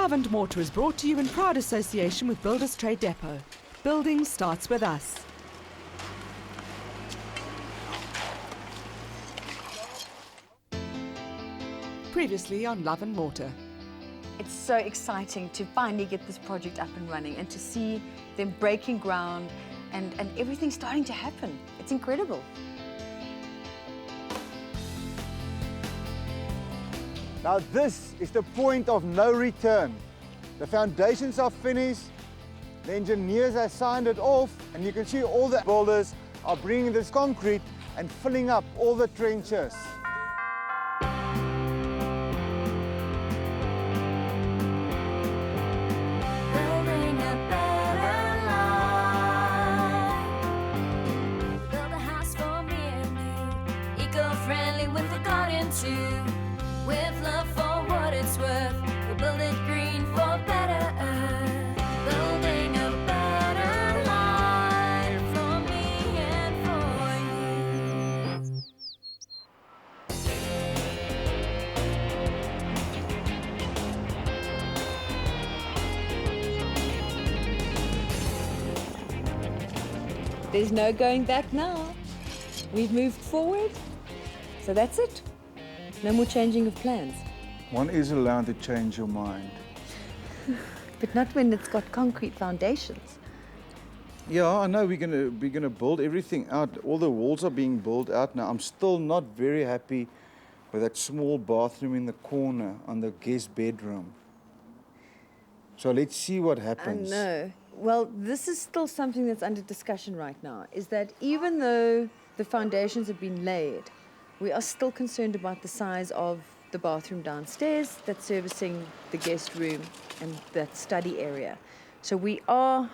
Love and Mortar is brought to you in proud association with Builders Trade Depot. Building starts with us. Previously on Love and Mortar. It's so exciting to finally get this project up and running and to see them breaking ground and everything starting to happen. It's incredible. Now this is the point of no return. The foundations are finished, the engineers have signed it off, and you can see all the builders are bringing this concrete and filling up all the trenches. With love for what it's worth, we'll build it green for better earth. Building a better life for me and for you. There's no going back now. We've moved forward, so that's it. No more changing of plans. One is allowed to change your mind. But not when it's got concrete foundations. Yeah, I know we're gonna build everything out. All the walls are being built out now. I'm still not very happy with that small bathroom in the corner on the guest bedroom. So let's see what happens. I know. Well, this is still something that's under discussion right now, is that even though the foundations have been laid, we are still concerned about the size of the bathroom downstairs that's servicing the guest room and that study area. So we are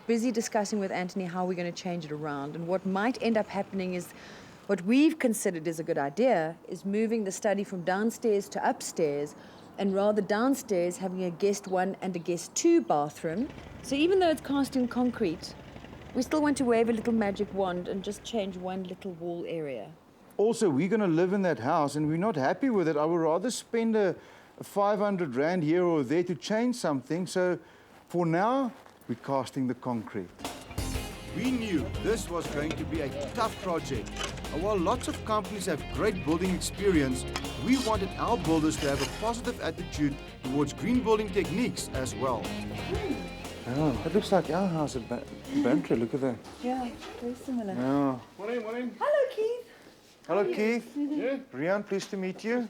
busy discussing with Anthony how we're going to change it around. And what might end up happening is what we've considered is a good idea is moving the study from downstairs to upstairs, and rather downstairs having a guest 1 and a guest 2 bathroom. So even though it's cast in concrete, we still want to wave a little magic wand and just change one little wall area. Also, we're going to live in that house and we're not happy with it. I would rather spend a 500 Rand here or there to change something. So for now, we're casting the concrete. We knew this was going to be a tough project. And while lots of companies have great building experience, we wanted our builders to have a positive attitude towards green building techniques as well. Oh, it looks like our house at Bantry. Look at that. Yeah, very similar. Yeah. Morning. Hello, Keith. Hello, Keith. Yeah. Riaan, pleased to meet you.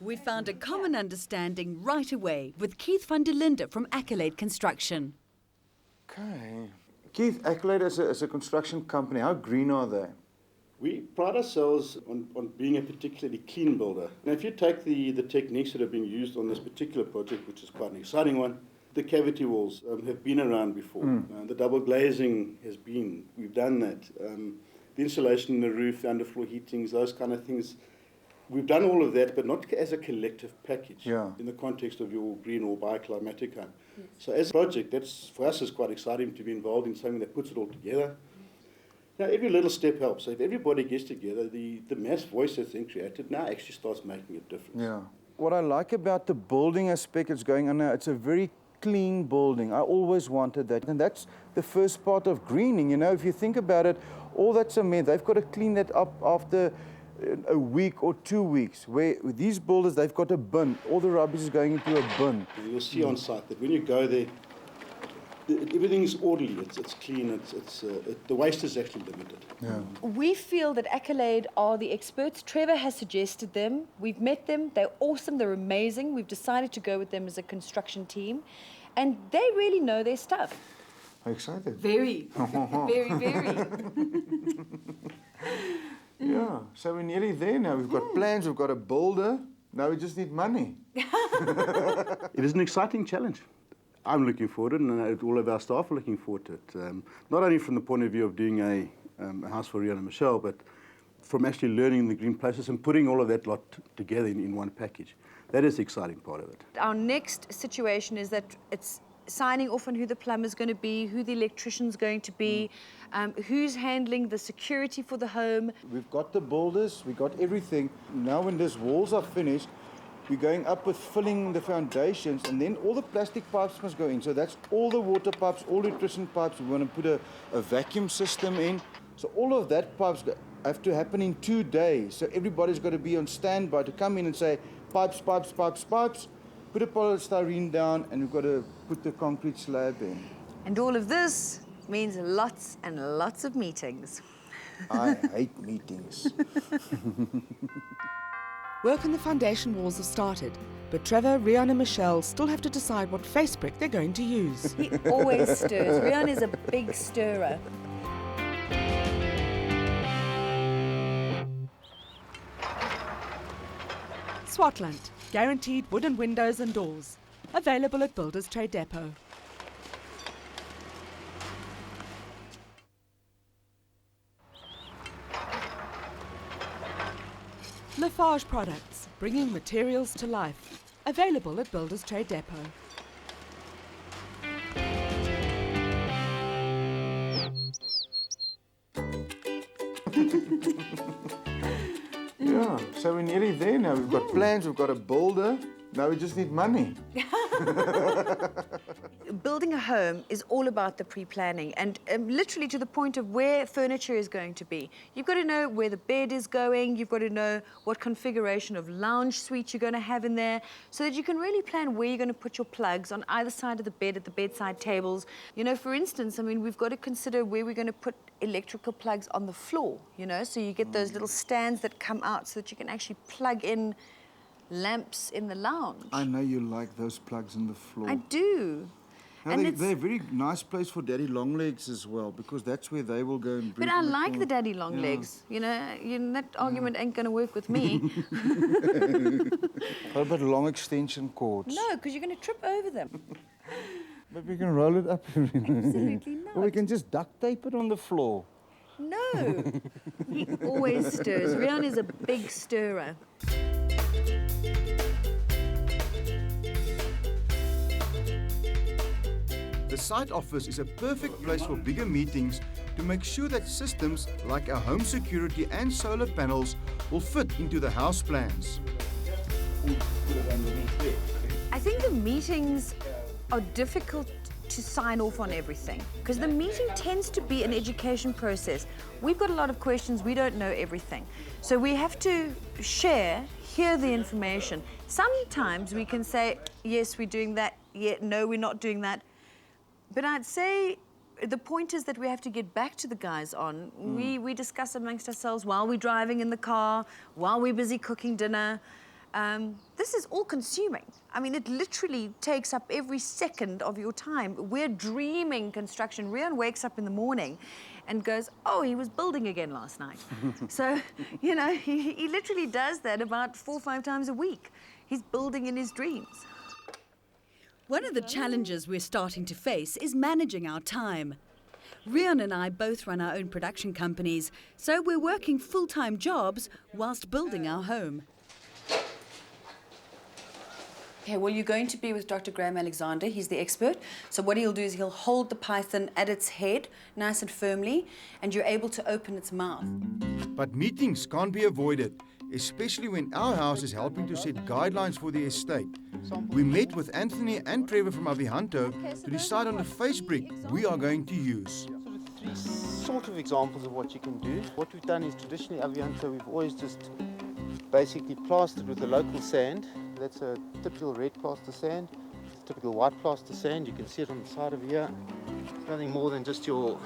We found a common understanding right away with Keith van der Linde from Accolade Construction. Okay. Keith, Accolade as a construction company, how green are they? We pride ourselves on being a particularly clean builder. Now, if you take the techniques that have been used on this particular project, which is quite an exciting one, the cavity walls have been around before. The double glazing we've done that. The insulation in the roof, the underfloor heatings, those kind of things. We've done all of that, but not as a collective package in the context of your green or bioclimatic home. Yes. So as a project, that's for us is quite exciting to be involved in something that puts it all together. Now, every little step helps. So if everybody gets together, the mass voice that's been created now actually starts making a difference. Yeah. What I like about the building aspect that's going on now, it's a very clean building. I always wanted that. And that's the first part of greening. You know, if you think about it, all that cement, they've got to clean that up after a week or 2 weeks. Where with these builders, they've got a bin. All the rubbish is going into a bin. You'll see on site that when you go there, everything's orderly, it's clean, the waste is actually limited. Yeah. We feel that Accolade are the experts. Trevor has suggested them. We've met them. They're awesome. They're amazing. We've decided to go with them as a construction team. And they really know their stuff. Are you excited? Very, very. Yeah, so we're nearly there now. We've got plans, we've got a builder. Now we just need money. It is an exciting challenge. I'm looking forward to it, and all of our staff are looking forward to it. Not only from the point of view of doing a house for Riaan and Michelle, but from actually learning the green process and putting all of that lot together in one package. That is the exciting part of it. Our next situation is that it's signing off on who the plumber's going to be, who the electrician's going to be, who's handling the security for the home. We've got the builders, we've got everything. Now when these walls are finished, we're going up with filling the foundations, and then all the plastic pipes must go in. So that's all the water pipes, all electricity pipes. We want to put a vacuum system in. So all of that pipes have to happen in 2 days. So everybody's got to be on standby to come in and say, pipes, pipes, pipes, pipes. Put a polystyrene down, and we've got to put the concrete slab in. And all of this means lots and lots of meetings. I hate meetings. Work on the foundation walls have started, but Trevor, Riaan and Michelle still have to decide what face brick they're going to use. He always stirs. Riaan is a big stirrer. Swartland, guaranteed wooden windows and doors. Available at Builders Trade Depot. Lafarge products, bringing materials to life. Available at Builders Trade Depot. Yeah, so we're nearly there now. We've got plans, we've got a builder. Now we just need money. Building a home is all about the pre-planning, and literally to the point of where furniture is going to be. You've got to know where the bed is going, you've got to know what configuration of lounge suite you're going to have in there, so that you can really plan where you're going to put your plugs on either side of the bed, at the bedside tables. You know, for instance, I mean, we've got to consider where we're going to put electrical plugs on the floor, you know, so you get those little stands that come out so that you can actually plug in lamps in the lounge. I know you like those plugs in the floor. I do. Now they're a very nice place for daddy long legs as well, because that's where they will go and breathe. But I in the like corner. the daddy long legs. You know, that argument ain't going to work with me. What about long extension cords? No, because you're going to trip over them. But we can roll it up. Absolutely not. Or we can just duct tape it on the floor. No. He always stirs. Riaan is a big stirrer. The site office is a perfect place for bigger meetings to make sure that systems like our home security and solar panels will fit into the house plans. I think the meetings are difficult to sign off on everything, because the meeting tends to be an education process. We've got a lot of questions, we don't know everything. So we have to share, hear the information. Sometimes we can say, yes, we're doing that, yeah, no, we're not doing that. But I'd say the point is that we have to get back to the guys on. We discuss amongst ourselves while we're driving in the car, while we're busy cooking dinner. This is all consuming. I mean, it literally takes up every second of your time. We're dreaming construction. Riaan wakes up in the morning and goes, oh, he was building again last night. So, you know, he literally does that about 4 or 5 times a week. He's building in his dreams. One of the challenges we're starting to face is managing our time. Riaan and I both run our own production companies, so we're working full-time jobs whilst building our home. Okay, well, you're going to be with Dr. Graham Alexander. He's the expert. So what he'll do is he'll hold the python at its head, nice and firmly, and you're able to open its mouth. But meetings can't be avoided, especially when our house is helping to set guidelines for the estate. We met with Anthony and Trevor from Avihanto to decide on the face brick we are going to use. Three sort of examples of what you can do. What we've done is traditionally Avihanto, we've always just basically plastered with a local sand. That's a typical red plaster sand, typical white plaster sand. You can see it on the side of here. It's nothing more than just your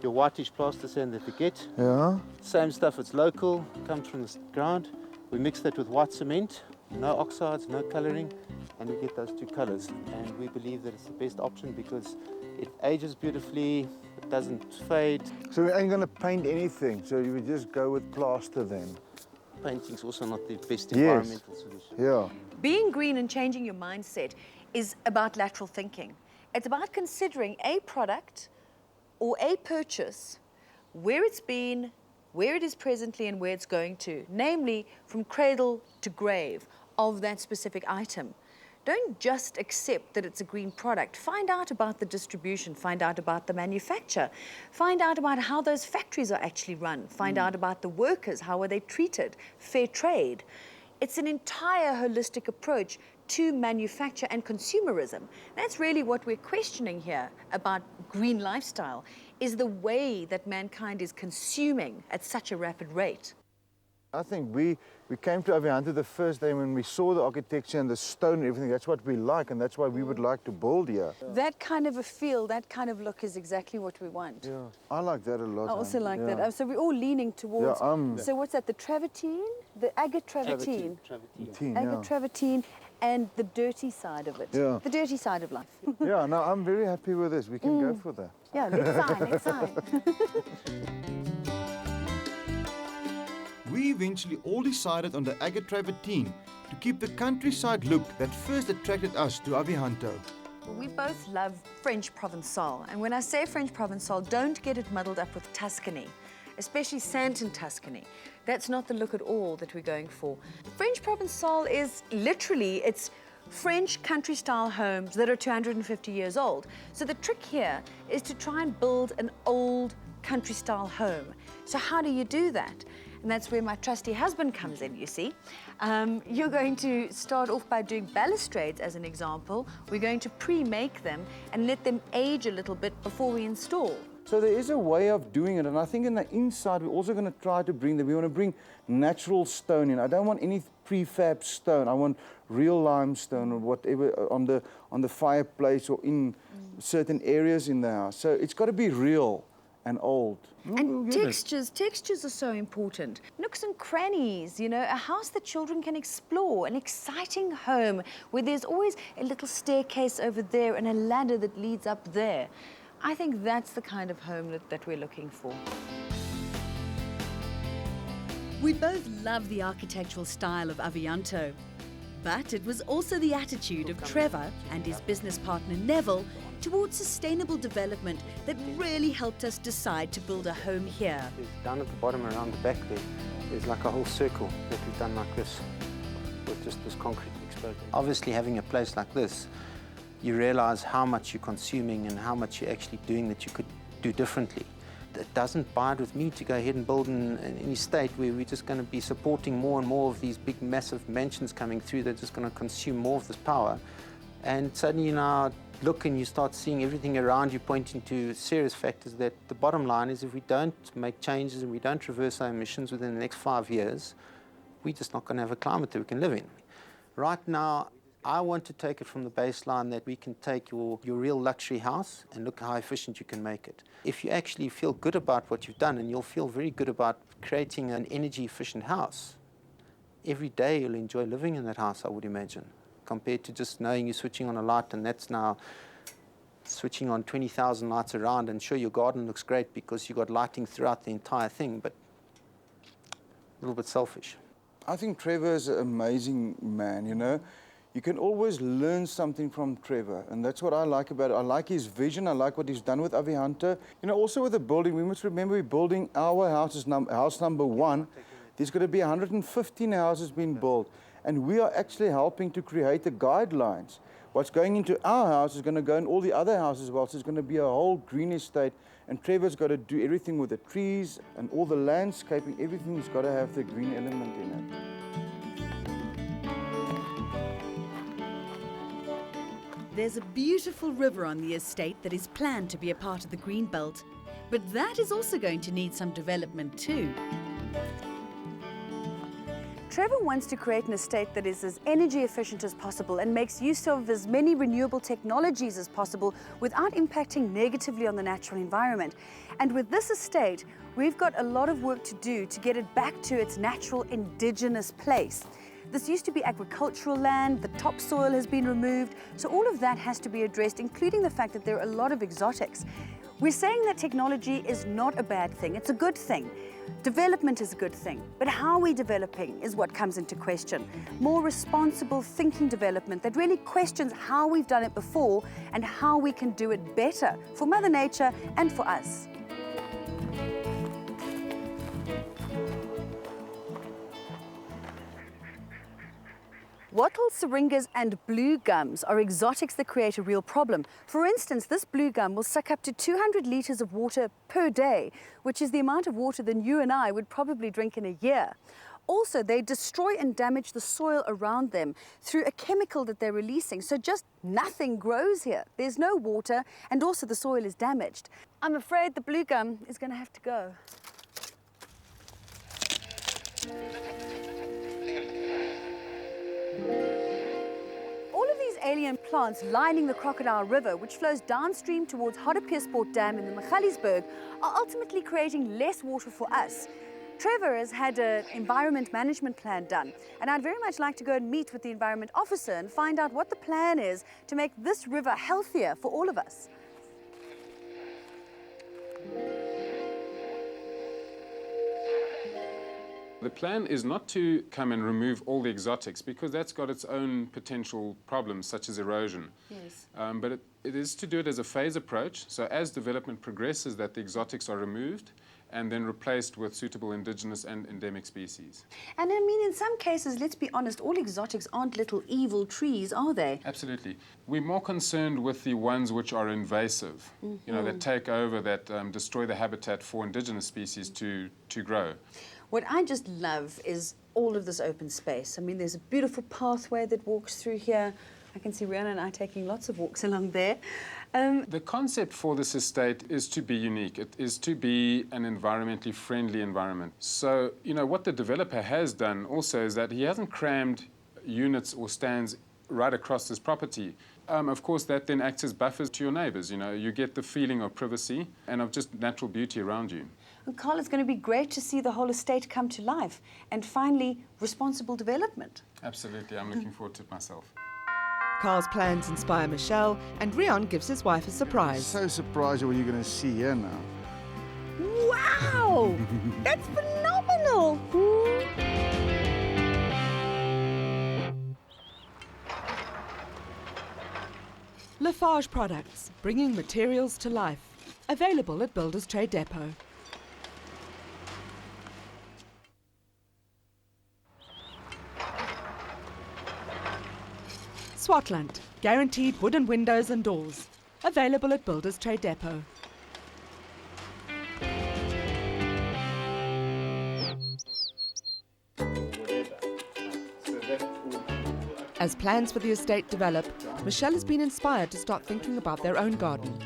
whitish plaster sand that we get. Yeah. Same stuff, it's local, comes from the ground. We mix that with white cement, no oxides, no colouring, and we get those two colours. And we believe that it's the best option because it ages beautifully, it doesn't fade. So we ain't going to paint anything, so you would just go with plaster then? Painting's also not the best Yes. environmental solution. Yeah. Being green and changing your mindset is about lateral thinking. It's about considering a product or a purchase, where it's been, where it is presently, and where it's going to, namely from cradle to grave of that specific item. Don't just accept that it's a green product. Find out about the distribution, find out about the manufacture, find out about how those factories are actually run, find out about the workers, how are they treated, fair trade. It's an entire holistic approach to manufacture and consumerism. That's really what we're questioning here about green lifestyle, is the way that mankind is consuming at such a rapid rate. I think we came to Avianto the first day when we saw the architecture and the stone and everything. That's what we like, and that's why we would like to build here. That kind of a feel, that kind of look is exactly what we want. Yeah, I like that a lot. I also like yeah. that. So we're all leaning towards. Yeah, so what's that? The travertine, the agate travertine, agate travertine, and the dirty side of it. Yeah. The dirty side of life. Yeah, no, I'm very happy with this. We can go for that. Yeah, let's sign. We eventually all decided on the agate travertine to keep the countryside look that first attracted us to Avianto. We both love French Provençal, and when I say French Provençal, don't get it muddled up with Tuscany, especially Santon Tuscany. That's not the look at all that we're going for. French Provençal is literally, it's French country-style homes that are 250 years old. So the trick here is to try and build an old country-style home. So how do you do that? And that's where my trusty husband comes in, you see. You're going to start off by doing balustrades, as an example. We're going to pre-make them and let them age a little bit before we install. So there is a way of doing it, and I think in the inside we're also going to try to bring we want to bring natural stone in. I don't want any prefab stone. I want real limestone or whatever on the fireplace or in certain areas in the house. So it's got to be real and old. And textures are so important. Nooks and crannies, you know, a house that children can explore, an exciting home where there's always a little staircase over there and a ladder that leads up there. I think that's the kind of home that we're looking for. We both love the architectural style of Avianto, but it was also the attitude of Trevor and his business partner Neville towards sustainable development that really helped us decide to build a home here. Down at the bottom around the back there's like a whole circle that we've done like this, with just this concrete exposed. Obviously having a place like this, you realize how much you're consuming and how much you're actually doing that you could do differently. It doesn't bide with me to go ahead and build in any state where we're just going to be supporting more and more of these big massive mansions coming through that are just going to consume more of this power. And suddenly you now look and you start seeing everything around you pointing to serious factors that the bottom line is if we don't make changes and we don't reverse our emissions within the next 5 years, we're just not going to have a climate that we can live in. Right now, I want to take it from the baseline that we can take your real luxury house and look how efficient you can make it. If you actually feel good about what you've done, and you'll feel very good about creating an energy efficient house, every day you'll enjoy living in that house, I would imagine, compared to just knowing you're switching on a light and that's now switching on 20,000 lights around, and sure, your garden looks great because you've got lighting throughout the entire thing, but a little bit selfish. I think Trevor is an amazing man, you know. You can always learn something from Trevor, and that's what I like about it. I like his vision, I like what he's done with Avianto. You know, also with the building, we must remember we're building our house number 1. There's going to be 115 houses being built, and we are actually helping to create the guidelines. What's going into our house is going to go in all the other houses as well, so it's going to be a whole green estate, and Trevor's got to do everything with the trees and all the landscaping. Everything's got to have the green element in it. There's a beautiful river on the estate that is planned to be a part of the green belt, but that is also going to need some development too. Trevor wants to create an estate that is as energy efficient as possible and makes use of as many renewable technologies as possible without impacting negatively on the natural environment. And with this estate, we've got a lot of work to do to get it back to its natural indigenous place. This used to be agricultural land, the topsoil has been removed, so all of that has to be addressed, including the fact that there are a lot of exotics. We're saying that technology is not a bad thing, it's a good thing. Development is a good thing, but how we're developing is what comes into question. More responsible thinking development that really questions how we've done it before and how we can do it better for Mother Nature and for us. Wattle, syringas and blue gums are exotics that create a real problem. For instance, this blue gum will suck up to 200 litres of water per day, which is the amount of water that you and I would probably drink in a year. Also, they destroy and damage the soil around them through a chemical that they're releasing. So just nothing grows here. There's no water, and also the soil is damaged. I'm afraid the blue gum is going to have to go. All of these alien plants lining the Crocodile River, which flows downstream towards Hartepiersport Dam in the Magaliesberg, are ultimately creating less water for us. Trevor has had an environment management plan done, and I'd very much like to go and meet with the environment officer and find out what the plan is to make this river healthier for all of us. The plan is not to come and remove all the exotics, because that's got its own potential problems, such as erosion. Yes. But it is to do it as a phase approach. So as development progresses, that the exotics are removed and then replaced with suitable indigenous and endemic species. And I mean, in some cases, let's be honest, all exotics aren't little evil trees, are they? Absolutely. We're more concerned with the ones which are invasive, you know, that take over, that destroy the habitat for indigenous species to grow. What I just love is all of this open space. I mean, there's a beautiful pathway that walks through here. I can see Riaan and I taking lots of walks along there. The concept for this estate is to be unique. It is to be an environmentally friendly environment. So, you know, what the developer has done also is that he hasn't crammed units or stands right across this property. Of course, that then acts as buffers to your neighbours. You know, you get the feeling of privacy and of just natural beauty around you. And Carl, it's going to be great to see the whole estate come to life and finally responsible development. Absolutely, I'm looking forward to it myself. Carl's plans inspire Michelle, and Riaan gives his wife a surprise. So surprised at what you're going to see here now. Wow! That's phenomenal! Lafarge Products, bringing materials to life. Available at Builders Trade Depot. Swartland, guaranteed wooden windows and doors. Available at Builders Trade Depot. As plans for the estate develop, Michelle has been inspired to start thinking about their own garden.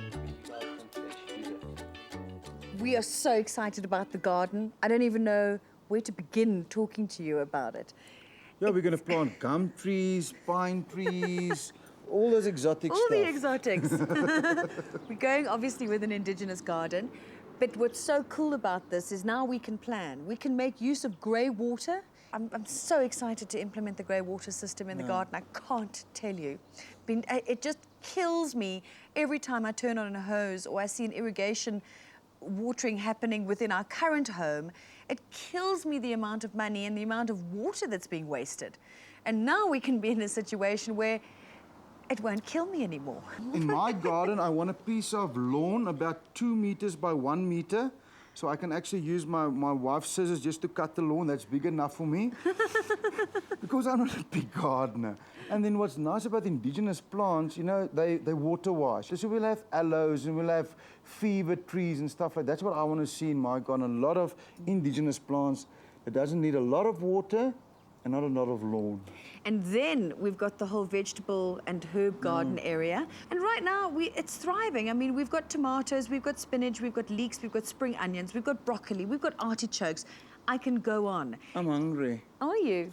We are so excited about the garden. I don't even know where to begin talking to you about it. Yeah, we're going to plant gum trees, pine trees, all those exotic All stuff. the exotics. We're going obviously with an indigenous garden, but what's so cool about this is now we can plan. We can make use of grey water. I'm so excited to implement the grey water system in the garden. I can't tell you. It just kills me every time I turn on a hose or I see an irrigation watering happening within our current home. It kills me the amount of money and the amount of water that's being wasted. And now we can be in a situation where it won't kill me anymore. In my garden, I want a piece of lawn about 2 meters by 1 meter, so I can actually use my wife's scissors just to cut the lawn. That's big enough for me. Because I'm not a big gardener. And then what's nice about indigenous plants, you know, they water wise. So we'll have aloes and we'll have fever trees and stuff like that. That's what I want to see in my garden. A lot of indigenous plants that doesn't need a lot of water and not a lot of lawn. And then we've got the whole vegetable and herb garden area. And right now, it's thriving. I mean, we've got tomatoes, we've got spinach, we've got leeks, we've got spring onions, we've got broccoli, we've got artichokes. I can go on. I'm hungry. Are you?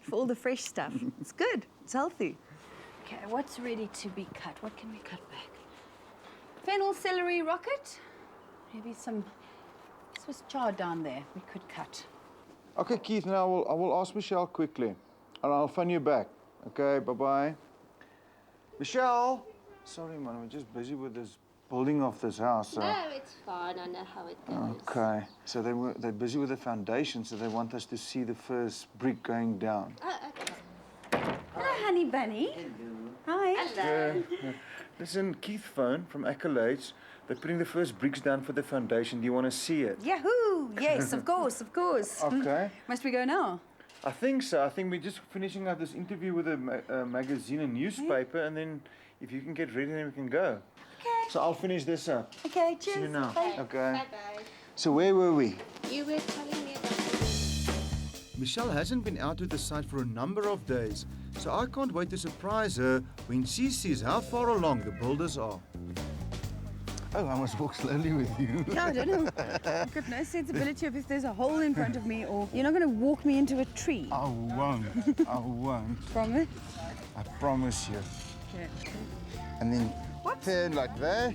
For all the fresh stuff. It's good. It's healthy. Okay, what's ready to be cut? What can we cut back? Fennel, celery, rocket. Maybe some Swiss chard down there we could cut. Okay, Keith, now I will ask Michelle quickly. And I'll phone you back. Okay, bye-bye. Michelle! Sorry, man, we're just busy with this building of this house. So. No, it's fine. I know how it goes. Okay, so they're busy with the foundation, so they want us to see the first brick going down. Oh, okay. Hello, honey bunny. Hi. Hello. Yeah. Listen, Keith phoned from Accolades. They're putting the first bricks down for the foundation. Do you want to see it? Yahoo! Yes, of course, of course. Okay. Must we go now? I think so. I think we're just finishing up this interview with a magazine and newspaper, and then if you can get ready, then we can go. Okay. So I'll finish this up. Okay, cheers. See you now. Bye. Okay. Bye-bye. So where were we? You were telling me about Michelle hasn't been out to the site for a number of days, so I can't wait to surprise her when she sees how far along the builders are. Oh, I must walk slowly with you. Yeah, I don't know. I've got no sensibility of if there's a hole in front of me or you're not going to walk me into a tree. I won't. I won't. Promise? I promise you. Okay. And then turn like that.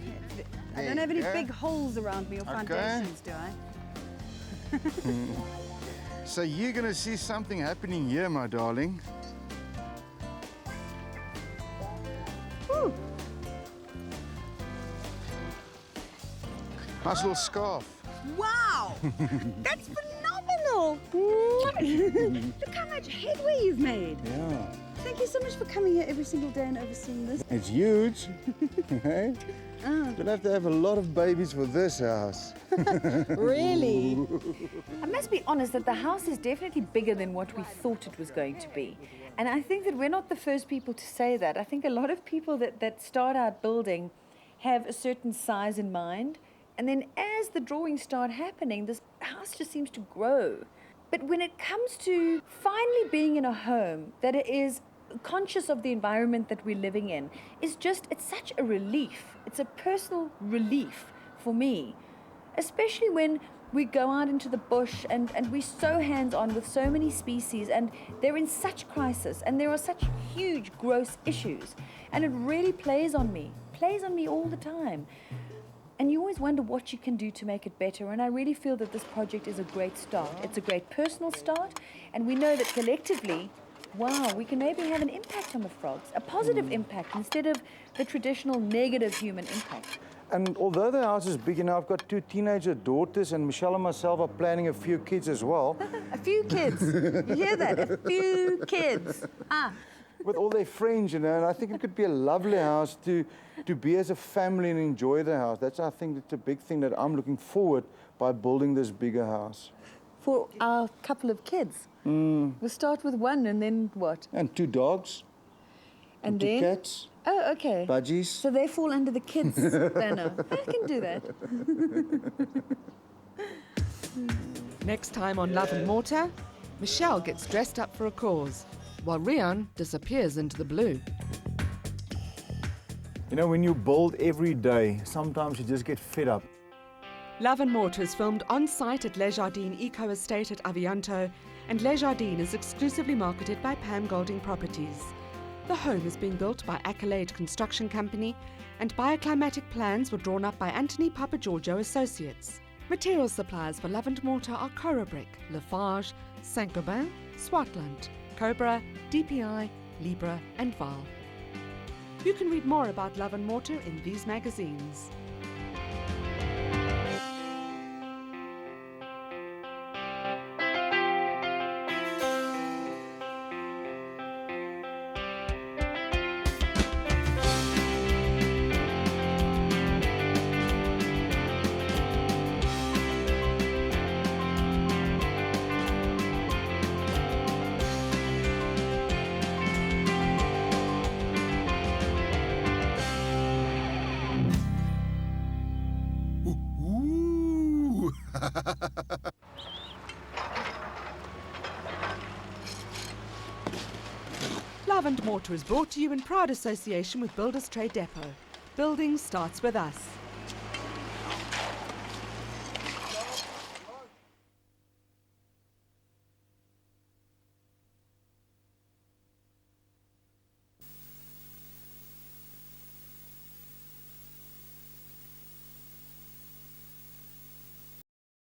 I don't have any big holes around me or foundations, do I? So you're going to see something happening here, my darling. Woo. Nice little scarf. Wow! That's phenomenal! Look how much headway you've made. Yeah. Thank you so much for coming here every single day and overseeing this. It's huge. Hey? Don't have to have a lot of babies for this house. Really? I must be honest that the house is definitely bigger than what we thought it was going to be. And I think that we're not the first people to say that. I think a lot of people that start out building have a certain size in mind. And then as the drawings start happening, this house just seems to grow. But when it comes to finally being in a home that is conscious of the environment that we're living in, it's such a relief. It's a personal relief for me, especially when we go out into the bush and we're so hands-on with so many species and they're in such crisis and there are such huge, gross issues. And it really plays on me all the time. And you always wonder what you can do to make it better. And I really feel that this project is a great start. It's a great personal start. And we know that collectively, wow, we can maybe have an impact on the frogs, a positive impact instead of the traditional negative human impact. And although the house is big enough, I've got 2 teenager daughters, and Michelle and myself are planning a few kids as well. A few kids. You hear that? A few kids. With all their friends, you know, and I think it could be a lovely house to be as a family and enjoy the house. I think that's a big thing that I'm looking forward by building this bigger house. For our couple of kids. We'll start with 1 and then what? And 2 dogs. And 2 then? cats. Oh, okay. Budgies. So they fall under the kids banner. I can do that. Next time on Love and Mortar, Michelle gets dressed up for a cause, while Riaan disappears into the blue. You know, when you build every day, sometimes you just get fed up. Love and Mortar is filmed on-site at Les Jardines Eco Estate at Avianto, and Les Jardines is exclusively marketed by Pam Golding Properties. The home is being built by Accolade Construction Company, and bioclimatic plans were drawn up by Anthony Papagiorgio Associates. Material suppliers for Love and Mortar are Cora Brick, Lafarge, Saint-Gobain, Swartland, Cobra, DPI, Libra and Val. You can read more about Love and Mortar in these magazines. Love and Mortar is brought to you in proud association with Builders Trade Depot. Building starts with us.